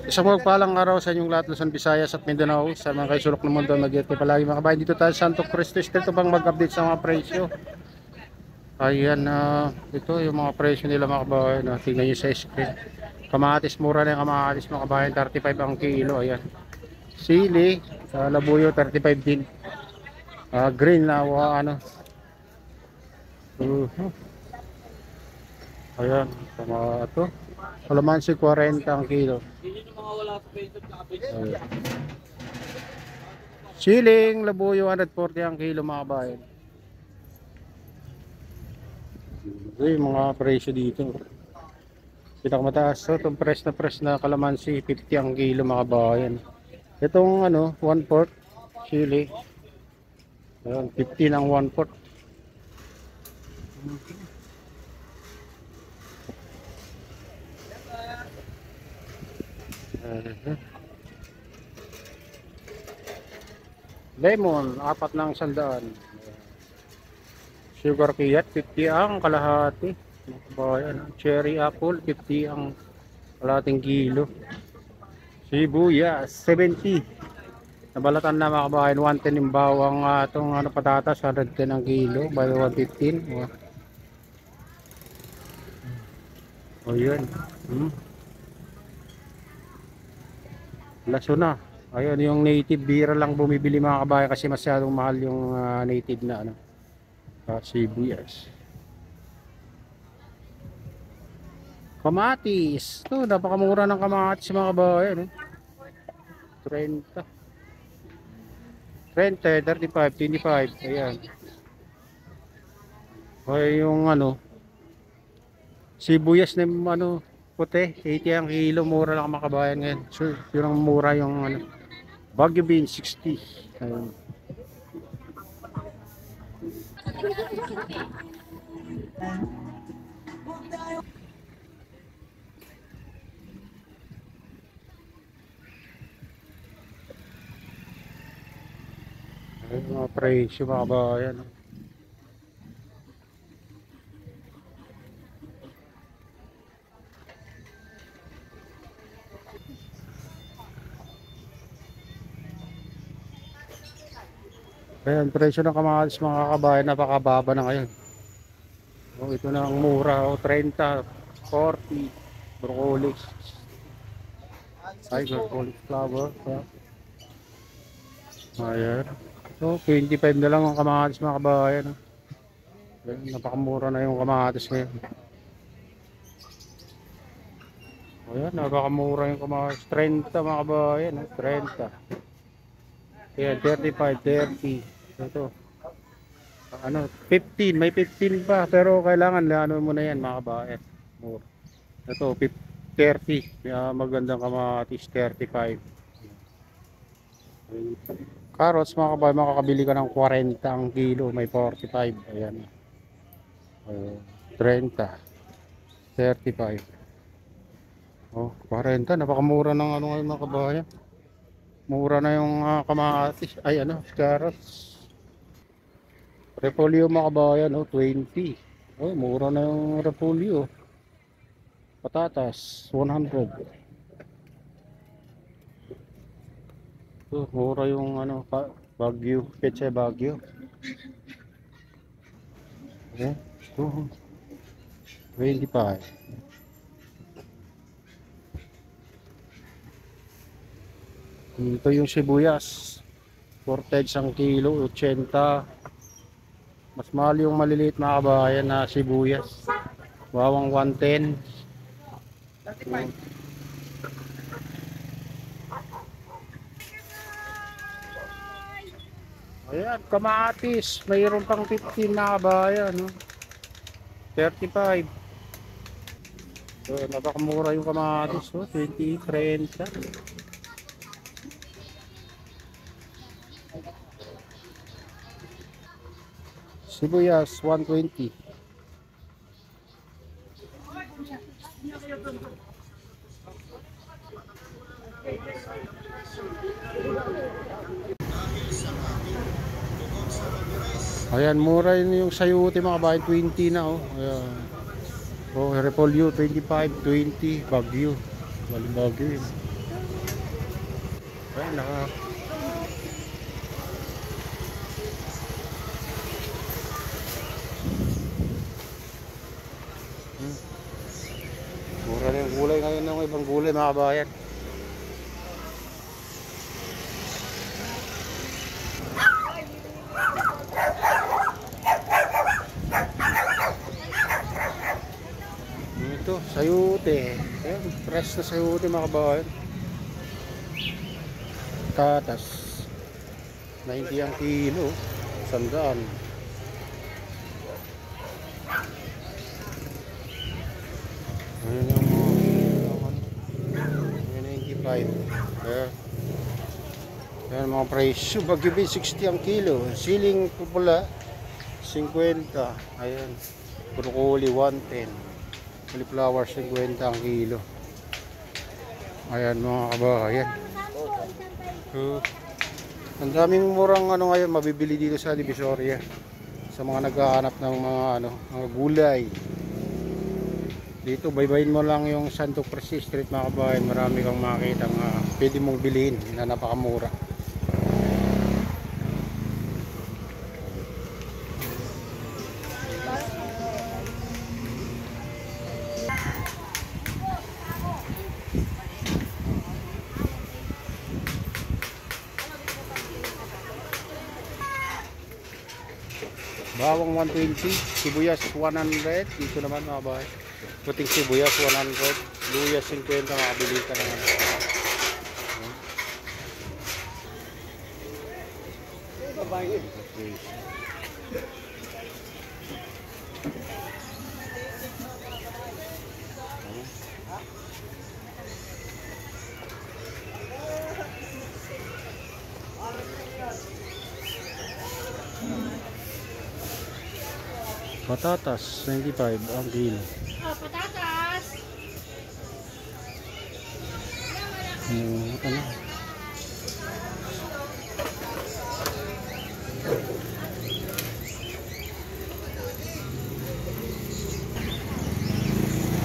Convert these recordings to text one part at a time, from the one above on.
Isang magpalang araw sa inyong lahat, Luzon, Visayas at Mindanao, sa mga kaisulok ng mundo, mag-iit kayo palagi mga kabayan. Dito tayo sa Santo Cristo Street upang mag-update sa mga presyo. Ayan na, ito yung mga presyo nila mga kabayan. Tingnan nyo sa screen. Kamatis, mura na yung kamatis mga kabayan, 35 ang kilo. Ayan. Sili, sa labuyo, 35 din. Green na, ano. Ayan, sama ito. Kalamansi, 40 ang kilo. Ayan. Siling, labuyo, 140 ang kilo mga kabayan. Ito yung mga presyo dito. Pinakamataas to, itong press na kalamansi, 50 ang kilo mga kabayan. Itong ano, 1/4 sili. Ayan, 15 ang 1/4. Lemon, 4 ng 100. Sugar kiyat, 50 ang kalahati. Mga kabayan. Cherry apple, 50 ang kalahating kilo. Sibuyas, 70. Nabalatan na mga kabayan, 110 yung bawang itong patatas, 110 ang kilo, by 115. O yun. Laso na. Ayun, yung native beer lang bumibili mga kabayan kasi masyadong mahal yung native na sibuyas. Kamatis. Ito, napakamura ng kamatis mga kabayan. 30. 30, 35, 25. Ayan. Ay, yung sibuyas na puti, 80 ang kilo, mura lang mga kabayan ngayon. So, yun ang mura yung Baguio bean, 60. Ayun. Ayun, mga presyo mga kabayan. Ayan, presyo ng kamatis mga kabayan, napakababa na ngayon. Ito na ang mura, 30, 40, broccoli. Ay, broccoli flower. Ayan. So, 25 na lang ang kamatis mga kabayan. Ayan, napakamura na yung kamatis ngayon. Ayan, napakamura yung kamatis. 30 mga kabayan, 30. Ayan, 35, 30. Ito. 15, may 15 pa pero kailangan mo na yan mga kabayan. Ito 30, magandang kamatis 35. Carrots mga kabayan, makakabili ka ng 40 ang kilo, may 45. Ayan. 30, 35. 40, napakamura ng ngayon mga kabayan. Mura na yung kamatis, carrots. Repolyo mga kabayan, 20. Mura na yung repolyo. Patatas, 100. Mura yung Baguio, Peche Baguio. 25. Ito yung sibuyas. 40 ang kilo, 80. Mas mahal yung maliliit mga kabayan na sibuyas. Bawang 110. Ayan, kamatis. Mayroon pang 15 na kabayan. 35. So, napakamura yung kamatis. 20, 30. Sibuyas, 120. Ayan, mura yun yung sayote mga kabayan, 20 na Ayan. Repolyo, 25, 20, Baguio. Baguio yun. Ay, naka... Mura na yung gulay ngayon ng ibang gulay mga kabayan. Ito, sayute. Ayan, fresh na sayute mga kabayan. Tatas 90 ang kilo, 100. Ayan yung mga 95. Ayan mga presyo. Bagyo Bay 60 ang kilo. Siling pupula 50. Ayan, broccoli 110. Cauliflower 50 ang kilo. Ayan mga kabayan. Ang daming murang ano ngayon mabibili dito sa Divisoria sa mga naghahanap ng mga gulay. Dito baybayin mo lang yung Santo Cristo Street mga kabayan, marami kang makita pwede mong bilhin na napakamura. Bawang 120, sibuyas 100, dito naman mga bahay. Puting sibuyas 100, luya 50, makabili ka naman. Patatas 95 ang kilo. Oh, patatas. Ano?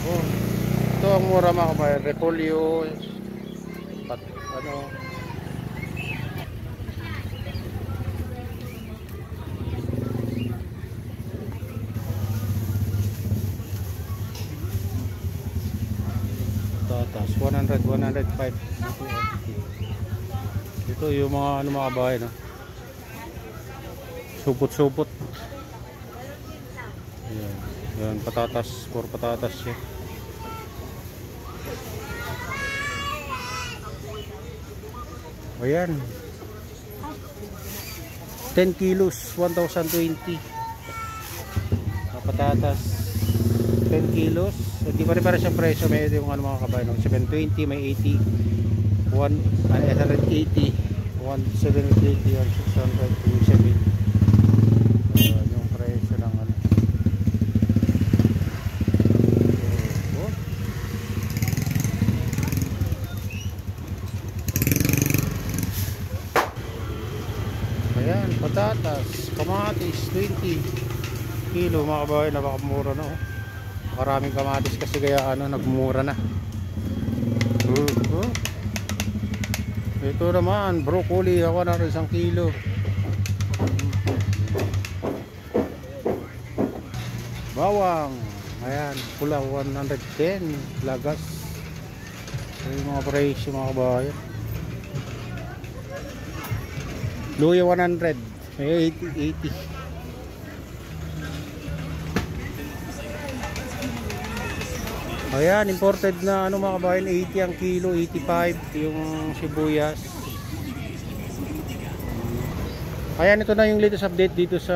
Oh, ito ang mura mga kabayan. Repolyo, tatas 100, 105. Ito yung mga mga bahay, no? Supot-supot. Ayan. Ayan, patatas, for patatas siya. Ayan. 10 kilos, 1,020. Patatas 10 kilos. Hindi pa rin para siyang presyo. May yung mga kabayan, 720, may 80, 180, 170, 600, 270. Yung presyo ng ano. Oh. Ayan, patatas, kamatis 20 kilo mga kabayan, napakamura na, oh. Maraming kamatis kasi kaya nagmura na. Ito naman broccoli, hawa na rin 1 kilo. Bawang, ayan, pula 110, lagas. Yung mga presyo mga kabayan. Luya 100, may 80. Ayan, imported na mga kabayan, 80 ang kilo, 85 yung sibuyas. Ayan, ito na yung latest update dito sa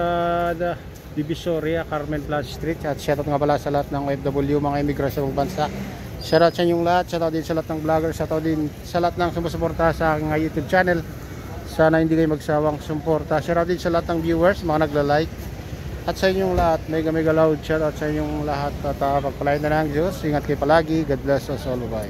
Divisoria, Carmen Plaza Street. At shoutout nga pala sa lahat ng OFW, mga imigrasyon ng bansa. Shoutout sa inyong lahat, shoutout din sa lahat ng vlogger, shoutout din sa lahat ng sumusuporta sa aking YouTube channel. Sana hindi kayo magsawang sumuporta. Shoutout din sa lahat ng viewers, mga nagla-like. At sa inyong lahat, mega loud shout out sa inyong lahat at pagpalain na ng Diyos. Ingat kayo palagi. God bless us all. Bye.